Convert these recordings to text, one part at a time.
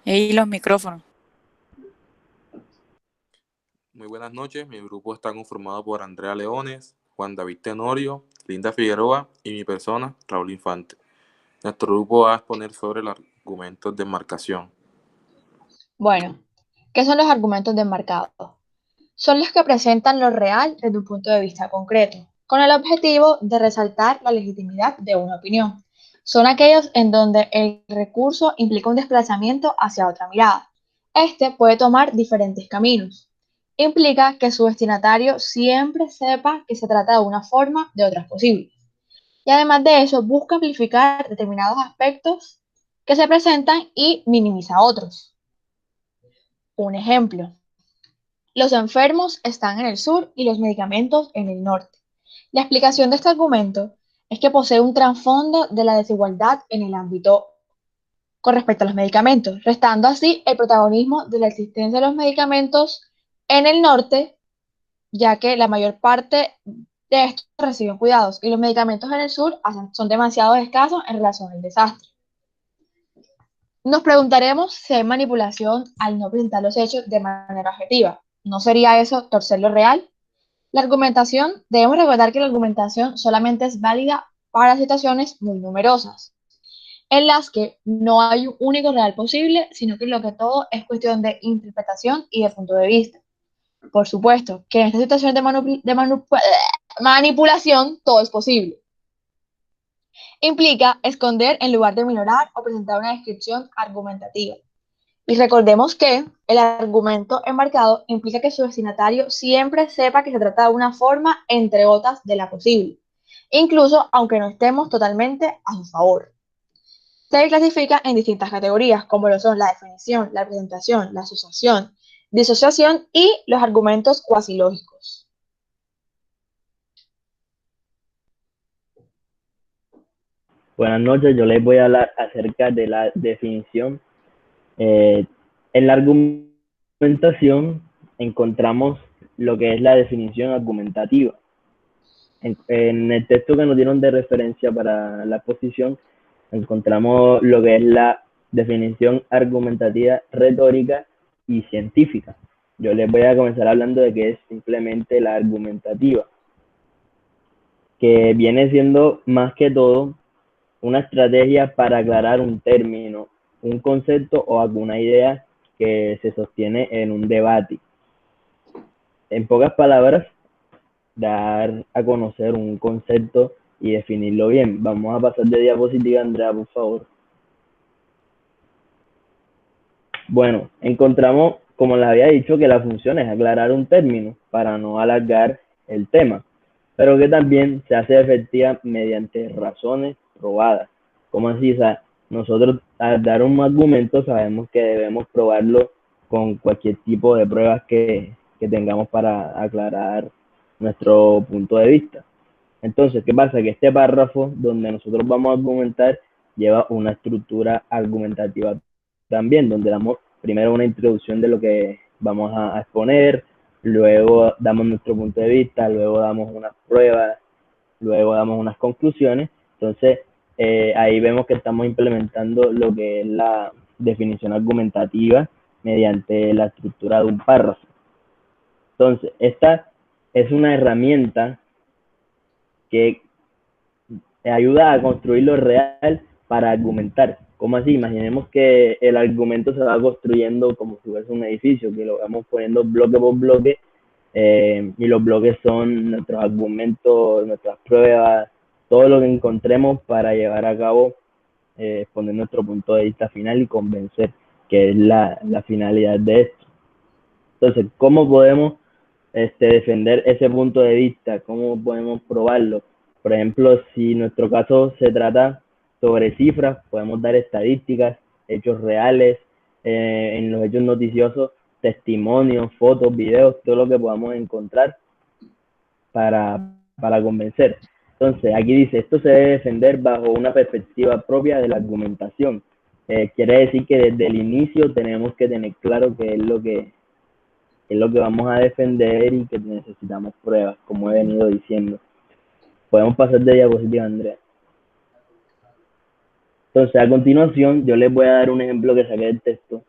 Y los micrófonos. Muy buenas noches, mi grupo está conformado por Andrea Leones, Juan David Tenorio, Linda Figueroa y mi persona, Raúl Infante. Nuestro grupo va a exponer sobre los argumentos de enmarcación. Bueno, ¿qué son los argumentos de enmarcado? Son los que presentan lo real desde un punto de vista concreto, con el objetivo de resaltar la legitimidad de una opinión. Son aquellos en donde el recurso implica un desplazamiento hacia otra mirada. Este puede tomar diferentes caminos. Implica que su destinatario siempre sepa que se trata de una forma de otras posibles. Y además de eso, busca amplificar determinados aspectos que se presentan y minimiza otros. Un ejemplo. Los enfermos están en el sur y los medicamentos en el norte. La explicación de este argumento es que posee un trasfondo de la desigualdad en el ámbito con respecto a los medicamentos, restando así el protagonismo de la existencia de los medicamentos en el norte, ya que la mayor parte de estos reciben cuidados y los medicamentos en el sur son demasiado escasos en relación al desastre. Nos preguntaremos si hay manipulación al no presentar los hechos de manera objetiva. ¿No sería eso torcer lo real? La argumentación, debemos recordar que la argumentación solamente es válida para situaciones muy numerosas, en las que no hay un único real posible, sino que lo que todo es cuestión de interpretación y de punto de vista. Por supuesto que en estas situaciones manipulación todo es posible. Implica esconder en lugar de minorar o presentar una descripción argumentativa. Y recordemos que el argumento enmarcado implica que su destinatario siempre sepa que se trata de una forma entre otras de la posible, incluso aunque no estemos totalmente a su favor. Se clasifica en distintas categorías, como lo son la definición, la presentación, la asociación, disociación y los argumentos cuasilógicos. Buenas noches, yo les voy a hablar acerca de la definición. En la argumentación encontramos lo que es la definición argumentativa. En el texto que nos dieron de referencia para la exposición, encontramos lo que es la definición argumentativa, retórica y científica. Yo les voy a comenzar hablando de qué es simplemente la argumentativa, que viene siendo más que todo una estrategia para aclarar un término, un concepto o alguna idea que se sostiene en un debate. En pocas palabras, dar a conocer un concepto y definirlo bien. Vamos a pasar de diapositiva, Andrea, por favor. Bueno, encontramos, como les había dicho, que la función es aclarar un término para no alargar el tema, pero que también se hace efectiva mediante razones probadas. ¿Cómo así? O sea, nosotros al dar un argumento sabemos que debemos probarlo con cualquier tipo de pruebas que tengamos para aclarar nuestro punto de vista. Entonces, ¿qué pasa? Que este párrafo donde nosotros vamos a argumentar lleva una estructura argumentativa también, donde damos primero una introducción de lo que vamos a exponer, luego damos nuestro punto de vista, luego damos unas pruebas, luego damos unas conclusiones. Entonces, ahí vemos que estamos implementando lo que es la definición argumentativa mediante la estructura de un párrafo. Entonces, esta es una herramienta que ayuda a construir lo real para argumentar. ¿Cómo así? Imaginemos que el argumento se va construyendo como si fuese un edificio, que lo vamos poniendo bloque por bloque, y los bloques son nuestros argumentos, nuestras pruebas, todo lo que encontremos para llevar a cabo, exponer nuestro punto de vista final y convencer, que es la finalidad de esto. Entonces, ¿cómo podemos defender ese punto de vista? ¿Cómo podemos probarlo? Por ejemplo, si nuestro caso se trata sobre cifras, podemos dar estadísticas, hechos reales, en los hechos noticiosos, testimonios, fotos, videos, todo lo que podamos encontrar para convencer. Entonces, aquí dice, esto se debe defender bajo una perspectiva propia de la argumentación. Quiere decir que desde el inicio tenemos que tener claro qué es lo que vamos a defender y que necesitamos pruebas, como he venido diciendo. Podemos pasar de diapositiva, Andrea. Entonces, a continuación, yo les voy a dar un ejemplo que saqué del texto,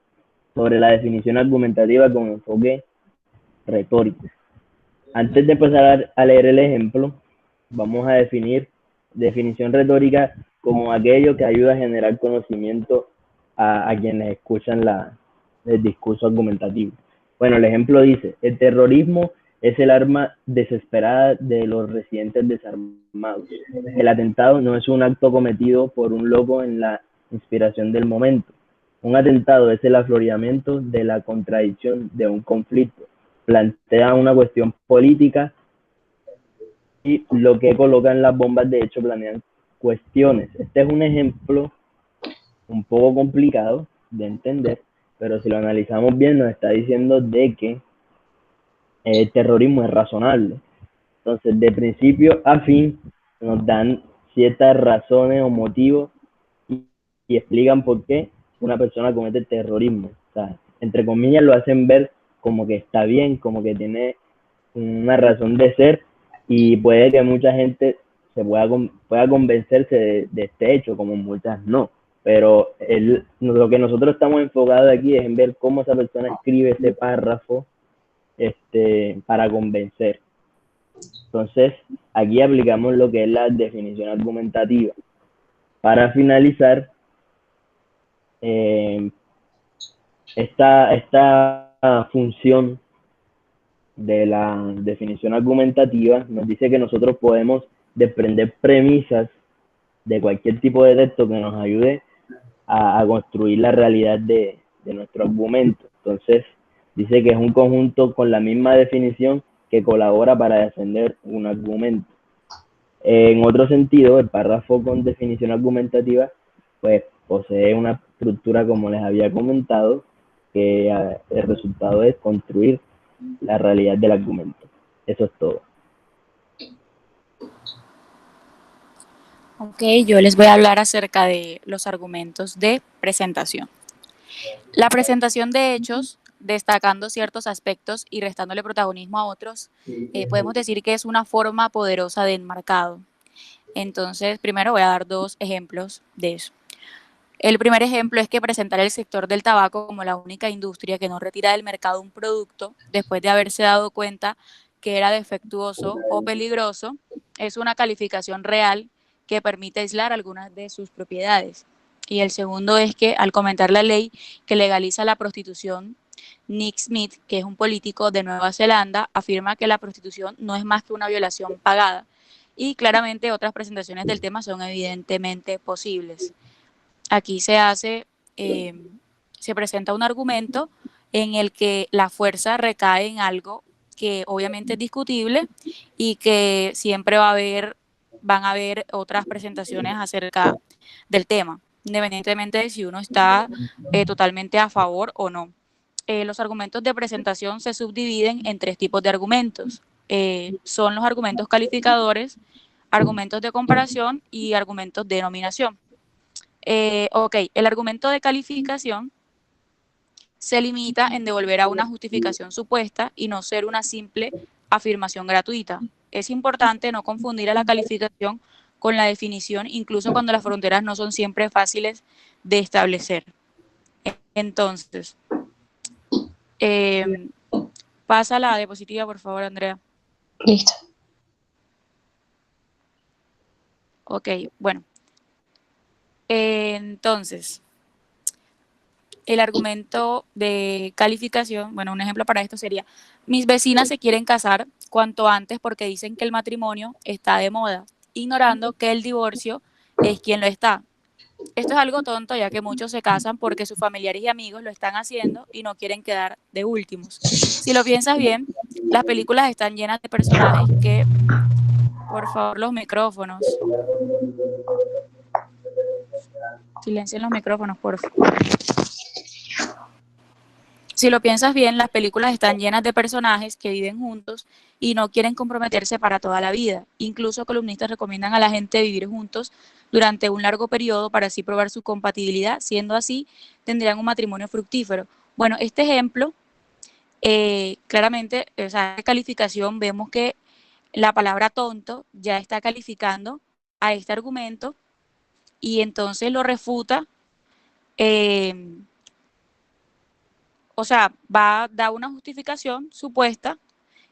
sobre la definición argumentativa con enfoque retórico. Antes de empezar a leer el ejemplo, vamos a definir definición retórica como aquello que ayuda a generar conocimiento a quienes escuchan el discurso argumentativo. Bueno, el ejemplo dice, el terrorismo es el arma desesperada de los residentes desarmados. El atentado no es un acto cometido por un loco en la inspiración del momento. Un atentado es el afloramiento de la contradicción de un conflicto. Plantea una cuestión política y lo que colocan las bombas de hecho planean cuestiones. Este es un ejemplo un poco complicado de entender, pero si lo analizamos bien nos está diciendo de que el terrorismo es razonable. Entonces, de principio a fin, nos dan ciertas razones o motivos y explican por qué una persona comete terrorismo. O sea, entre comillas lo hacen ver como que está bien, como que tiene una razón de ser y puede que mucha gente se pueda convencerse de este hecho, como muchas no. Pero lo que nosotros estamos enfocados aquí es en ver cómo esa persona escribe ese párrafo para convencer. Entonces, aquí aplicamos lo que es la definición argumentativa. Para finalizar, esta función de la definición argumentativa nos dice que nosotros podemos desprender premisas de cualquier tipo de texto que nos ayude a construir la realidad de nuestro argumento. Entonces, dice que es un conjunto con la misma definición que colabora para defender un argumento. En otro sentido, el párrafo con definición argumentativa pues posee una estructura, como les había comentado, que el resultado es construir la realidad del argumento. Eso es todo. Ok, yo les voy a hablar acerca de los argumentos de presentación. La presentación de hechos, destacando ciertos aspectos y restándole protagonismo a otros, podemos decir que es una forma poderosa de enmarcado. Entonces, primero voy a dar dos ejemplos de eso. El primer ejemplo es que presentar el sector del tabaco como la única industria que no retira del mercado un producto después de haberse dado cuenta que era defectuoso o peligroso es una calificación real que permite aislar algunas de sus propiedades. Y el segundo es que al comentar la ley que legaliza la prostitución, Nick Smith, que es un político de Nueva Zelanda, afirma que la prostitución no es más que una violación pagada. Y claramente otras presentaciones del tema son evidentemente posibles. Aquí se presenta un argumento en el que la fuerza recae en algo que obviamente es discutible y que siempre van a haber otras presentaciones acerca del tema, independientemente de si uno está totalmente a favor o no. Los argumentos de presentación se subdividen en tres tipos de argumentos. Son los argumentos calificadores, argumentos de comparación y argumentos de denominación. Ok, el argumento de calificación se limita en devolver a una justificación supuesta y no ser una simple afirmación gratuita. Es importante no confundir a la calificación con la definición, incluso cuando las fronteras no son siempre fáciles de establecer. Entonces, pasa la diapositiva, por favor, Andrea. Listo. Ok, bueno. Entonces, el argumento de calificación, bueno, un ejemplo para esto sería, mis vecinas se quieren casar cuanto antes porque dicen que el matrimonio está de moda, ignorando que el divorcio es quien lo está. Esto es algo tonto, ya que muchos se casan porque sus familiares y amigos lo están haciendo y no quieren quedar de últimos. Si lo piensas bien, las películas están llenas de personajes que, por favor, los micrófonos. Silencien los micrófonos, por favor. Si lo piensas bien, las películas están llenas de personajes que viven juntos y no quieren comprometerse para toda la vida. Incluso columnistas recomiendan a la gente vivir juntos durante un largo periodo para así probar su compatibilidad. Siendo así, tendrían un matrimonio fructífero. Bueno, este ejemplo, claramente, o sea, en calificación vemos que la palabra tonto ya está calificando a este argumento y entonces lo refuta o sea, va a dar una justificación supuesta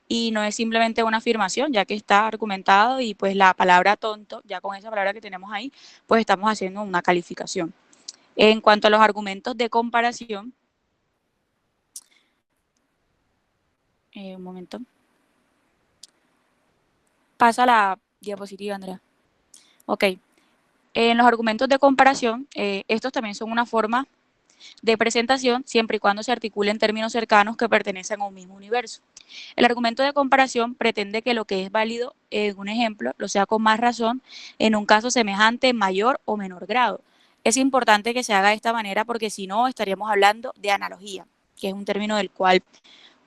y no es simplemente una afirmación, ya que está argumentado y pues la palabra tonto, ya con esa palabra que tenemos ahí, pues estamos haciendo una calificación. En cuanto a los argumentos de comparación, un momento. Pasa la diapositiva, Andrea. Ok. En los argumentos de comparación, estos también son una forma de presentación siempre y cuando se articulen términos cercanos que pertenecen a un mismo universo. El argumento de comparación pretende que lo que es válido en un ejemplo lo sea con más razón en un caso semejante, mayor o menor grado. Es importante que se haga de esta manera porque si no estaríamos hablando de analogía, que es un término del cual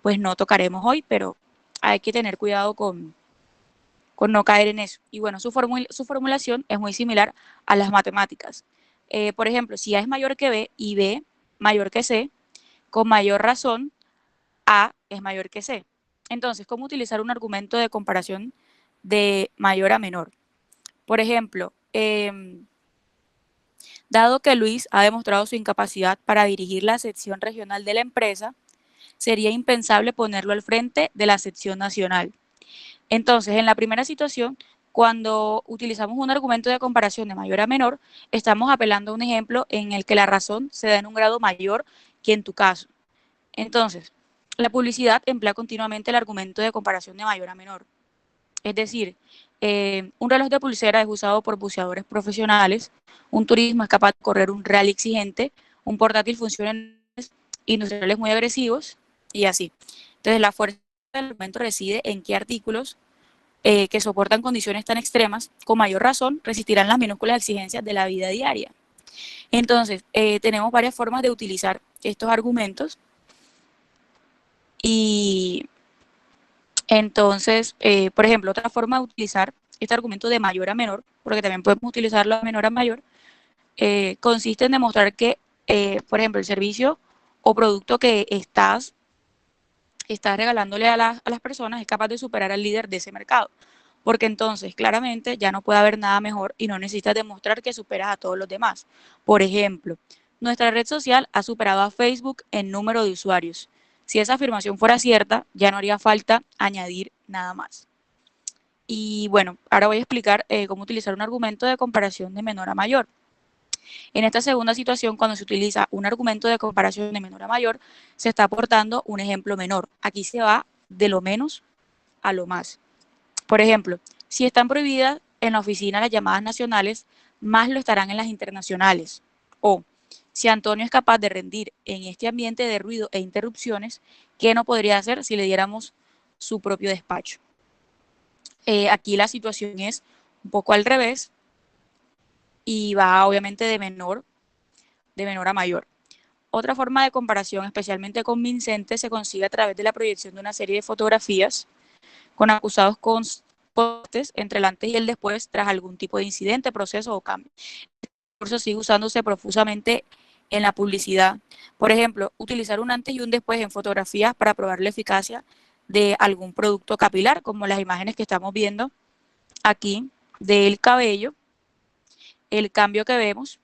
pues no tocaremos hoy, pero hay que tener cuidado con no caer en eso. Y bueno, su formulación es muy similar a las matemáticas. Por ejemplo, si A es mayor que B y B mayor que C, con mayor razón A es mayor que C. Entonces, ¿cómo utilizar un argumento de comparación de mayor a menor? Por ejemplo, dado que Luis ha demostrado su incapacidad para dirigir la sección regional de la empresa, sería impensable ponerlo al frente de la sección nacional. Entonces, en la primera situación, cuando utilizamos un argumento de comparación de mayor a menor, estamos apelando a un ejemplo en el que la razón se da en un grado mayor que en tu caso. Entonces, la publicidad emplea continuamente el argumento de comparación de mayor a menor. Es decir, un reloj de pulsera es usado por buceadores profesionales, un turismo es capaz de correr un rally exigente, un portátil funciona en industriales muy agresivos y así. Entonces, la fuerza del argumento reside en qué artículos que soportan condiciones tan extremas, con mayor razón resistirán las minúsculas exigencias de la vida diaria. Entonces, tenemos varias formas de utilizar estos argumentos y entonces, por ejemplo, otra forma de utilizar este argumento de mayor a menor, porque también podemos utilizarlo de menor a mayor, consiste en demostrar que, por ejemplo, el servicio o producto que estás regalándole a las personas es capaz de superar al líder de ese mercado. Porque entonces, claramente, ya no puede haber nada mejor y no necesitas demostrar que superas a todos los demás. Por ejemplo, nuestra red social ha superado a Facebook en número de usuarios. Si esa afirmación fuera cierta, ya no haría falta añadir nada más. Y bueno, ahora voy a explicar cómo utilizar un argumento de comparación de menor a mayor. En esta segunda situación, cuando se utiliza un argumento de comparación de menor a mayor, se está aportando un ejemplo menor. Aquí se va de lo menos a lo más. Por ejemplo, si están prohibidas en la oficina las llamadas nacionales, más lo estarán en las internacionales. O, si Antonio es capaz de rendir en este ambiente de ruido e interrupciones, ¿qué no podría hacer si le diéramos su propio despacho? Aquí la situación es un poco al revés y va obviamente de menor a mayor. Otra forma de comparación especialmente convincente se consigue a través de la proyección de una serie de fotografías con acusados constantes entre el antes y el después tras algún tipo de incidente, proceso o cambio. Este recurso sigue usándose profusamente en la publicidad. Por ejemplo, utilizar un antes y un después en fotografías para probar la eficacia de algún producto capilar, como las imágenes que estamos viendo aquí del cabello, el cambio que vemos.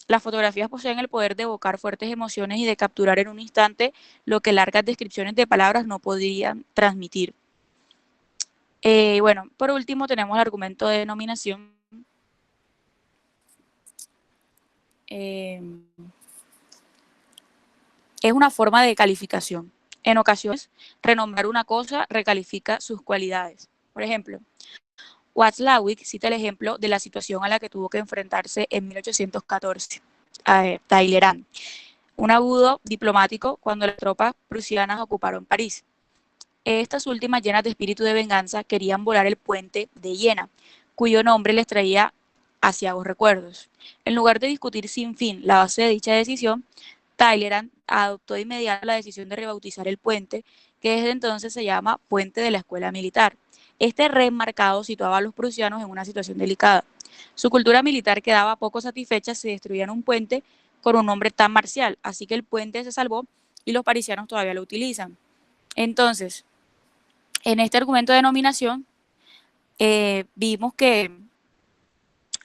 Las fotografías poseen el poder de evocar fuertes emociones y de capturar en un instante lo que largas descripciones de palabras no podrían transmitir. Bueno, por último tenemos el argumento de denominación. Es una forma de calificación. En ocasiones, renombrar una cosa recalifica sus cualidades. Por ejemplo, Watzlawick cita el ejemplo de la situación a la que tuvo que enfrentarse en 1814 Talleyrand, un agudo diplomático cuando las tropas prusianas ocuparon París. Estas últimas, llenas de espíritu de venganza, querían volar el puente de Jena, cuyo nombre les traía aciagos recuerdos. En lugar de discutir sin fin la base de dicha decisión, Talleyrand adoptó de inmediato la decisión de rebautizar el puente, que desde entonces se llama Puente de la Escuela Militar. Este remarcado situaba a los prusianos en una situación delicada. Su cultura militar quedaba poco satisfecha si destruían un puente con un nombre tan marcial, así que el puente se salvó y los parisianos todavía lo utilizan. Entonces, en este argumento de denominación, vimos que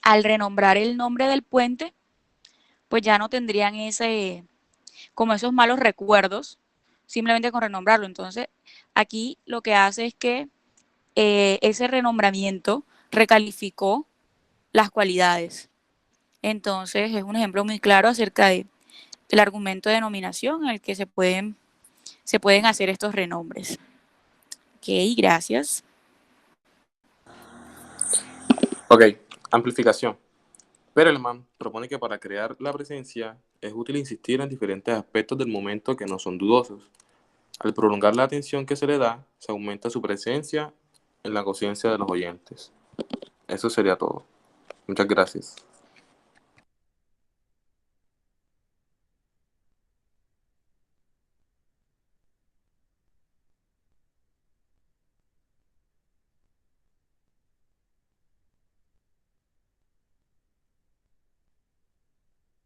al renombrar el nombre del puente, pues ya no tendrían como esos malos recuerdos, simplemente con renombrarlo. Entonces, aquí lo que hace es que ese renombramiento recalificó las cualidades. Entonces, es un ejemplo muy claro acerca del argumento de denominación en el que se pueden hacer estos renombres. Ok, gracias. Ok, amplificación. Perelman propone que para crear la presencia es útil insistir en diferentes aspectos del momento que no son dudosos. Al prolongar la atención que se le da, se aumenta su presencia en la conciencia de los oyentes. Eso sería todo. Muchas gracias.